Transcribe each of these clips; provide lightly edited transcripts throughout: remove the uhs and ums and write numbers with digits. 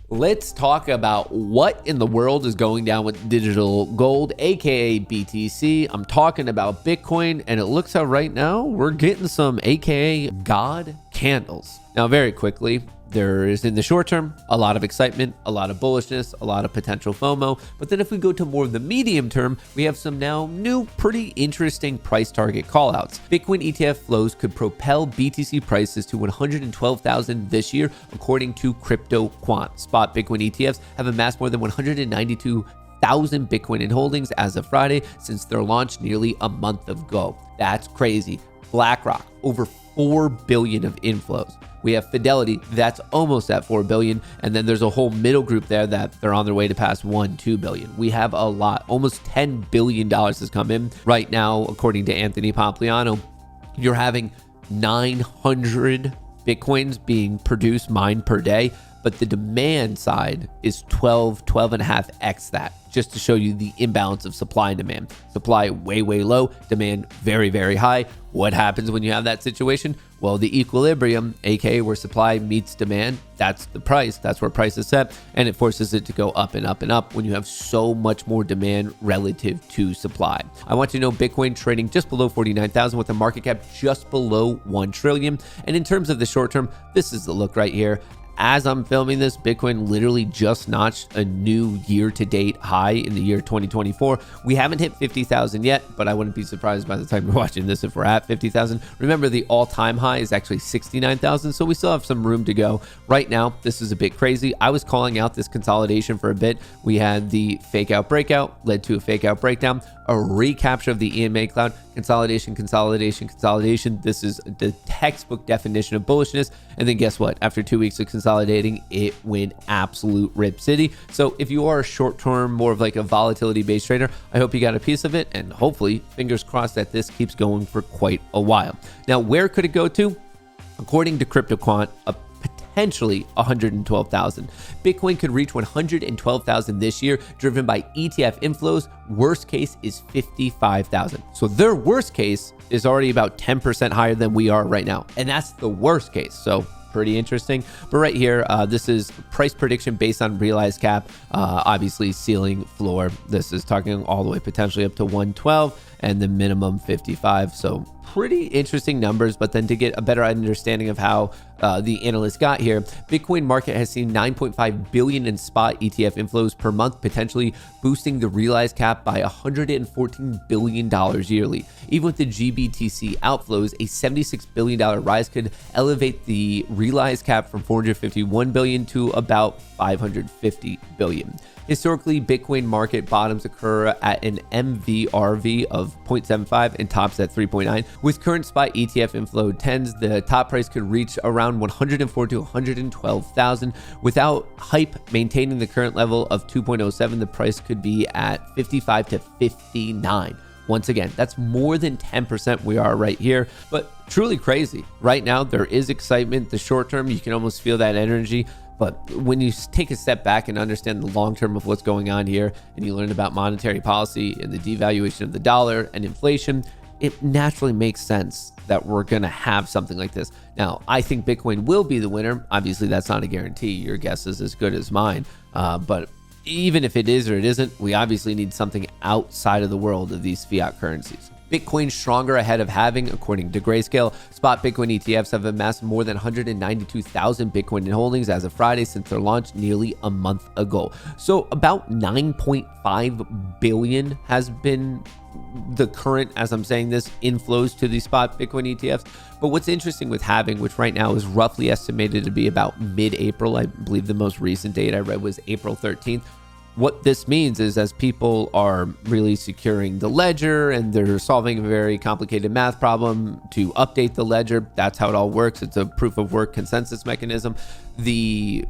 Let's talk about what in the world is going down with digital gold, aka BTC. I'm talking about Bitcoin, and it looks like right now we're getting some aka God candles. Now, very quickly, there is in the short term a lot of excitement, a lot of bullishness, a lot of potential FOMO. But then if we go to more of the medium term, we have some now new pretty interesting price target callouts. Bitcoin ETF flows could propel BTC prices to 112,000 this year, according to Crypto Quant. Spot Bitcoin ETFs have amassed more than 192,000 Bitcoin in holdings as of Friday since their launch nearly a month ago. That's crazy. BlackRock, over 4 billion of inflows. We have Fidelity, that's almost at 4 billion. And then there's a whole middle group there that they're on their way to pass 2 billion. We have a lot, almost $10 billion has come in. Right now, according to Anthony Pompliano, you're having 900 Bitcoins being produced, mined per day. But the demand side is 12.5x that, just to show you the imbalance of supply and demand. Supply way, way low, demand very, very high. What happens when you have that situation? Well, the equilibrium, aka where supply meets demand, that's the price. That's where price is set, and it forces it to go up and up and up when you have so much more demand relative to supply. I want you to know Bitcoin trading just below 49,000 with a market cap just below 1 trillion. And in terms of the short term, this is the look right here. As I'm filming this, Bitcoin literally just notched a new year-to-date high in the year 2024. We haven't hit 50,000 yet, but I wouldn't be surprised by the time you're watching this if we're at 50,000. Remember, the all-time high is actually 69,000, so we still have some room to go. Right now, this is a bit crazy. I was calling out this consolidation for a bit. We had the fake-out breakout, led to a fake-out breakdown, a recapture of the EMA cloud, consolidation, consolidation, consolidation. This is the textbook definition of bullishness. And then guess what? After 2 weeks of consolidating, it went absolute rip city. So if you are a short-term, more of like a volatility-based trader, I hope you got a piece of it. And hopefully, fingers crossed that this keeps going for quite a while. Now, where could it go to? According to Crypto Quant, potentially 112,000. Bitcoin could reach 112,000 this year, driven by ETF inflows. Worst case is 55,000. So their worst case is already about 10% higher than we are right now. And that's the worst case. So pretty interesting. But right here, this is price prediction based on realized cap, obviously ceiling, floor. This is talking all the way potentially up to 112 and the minimum 55. So pretty interesting numbers. But then to get a better understanding of how the analyst got here, Bitcoin market has seen 9.5 billion in spot ETF inflows per month, potentially boosting the realized cap by $114 billion yearly. Even with the GBTC outflows, a $76 billion rise could elevate the realized cap from 451 billion to about 550 billion. Historically, Bitcoin market bottoms occur at an MVRV of 0.75 and tops at 3.9. With current spot ETF inflow trends, the top price could reach around 104 to 112,000. Without hype maintaining the current level of 2.07, the price could be at 55 to 59. Once again, that's more than 10% we are right here, but truly crazy. Right now, there is excitement. The short term, you can almost feel that energy. But when you take a step back and understand the long term of what's going on here, and you learn about monetary policy and the devaluation of the dollar and inflation, it naturally makes sense that we're going to have something like this. Now, I think Bitcoin will be the winner. Obviously, that's not a guarantee. Your guess is as good as mine. But even if it is or it isn't, we obviously need something outside of the world of these fiat currencies. Bitcoin stronger ahead of halving, according to Grayscale. Spot Bitcoin ETFs have amassed more than 192,000 Bitcoin in holdings as of Friday since their launch nearly a month ago. So about 9.5 billion has been the current, as I'm saying this, inflows to the spot Bitcoin ETFs. But what's interesting with halving, which right now is roughly estimated to be about mid-April, I believe the most recent date I read was April 13th. What this means is as people are really securing the ledger and they're solving a very complicated math problem to update the ledger, that's how it all works. It's a proof of work consensus mechanism. The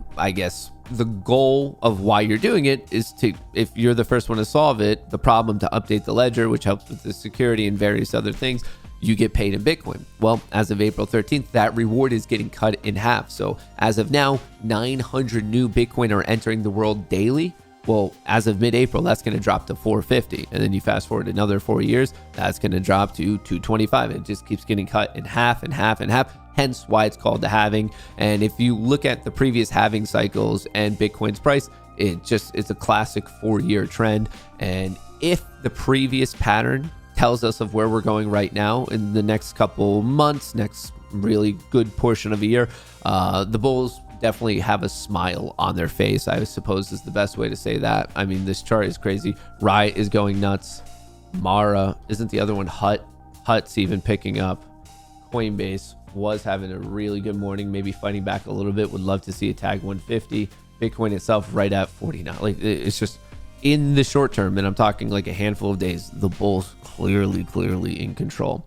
goal of why you're doing it is to, if you're the first one to solve it, the problem to update the ledger, which helps with the security and various other things, you get paid in Bitcoin. Well, as of April 13th, that reward is getting cut in half. So as of now, 900 new Bitcoin are entering the world daily. Well, as of mid-April, that's going to drop to 450. And then you fast forward another 4 years, that's going to drop to 225. It just keeps getting cut in half and half and half. hence why it's called the halving. And if you look at the previous halving cycles and Bitcoin's price, it's a classic 4-year trend. And if the previous pattern tells us of where we're going right now in the next couple months, next really good portion of a year, the bulls definitely have a smile on their face, I suppose is the best way to say that. I mean, this chart is crazy. Riot is going nuts. Mara, isn't the other one Hut? Hut's even picking up. Coinbase was having a really good morning, maybe fighting back a little bit. Would love to see it tag 150. Bitcoin itself right at 49. Like, it's just in the short term, and I'm talking like a handful of days, the bulls clearly in control.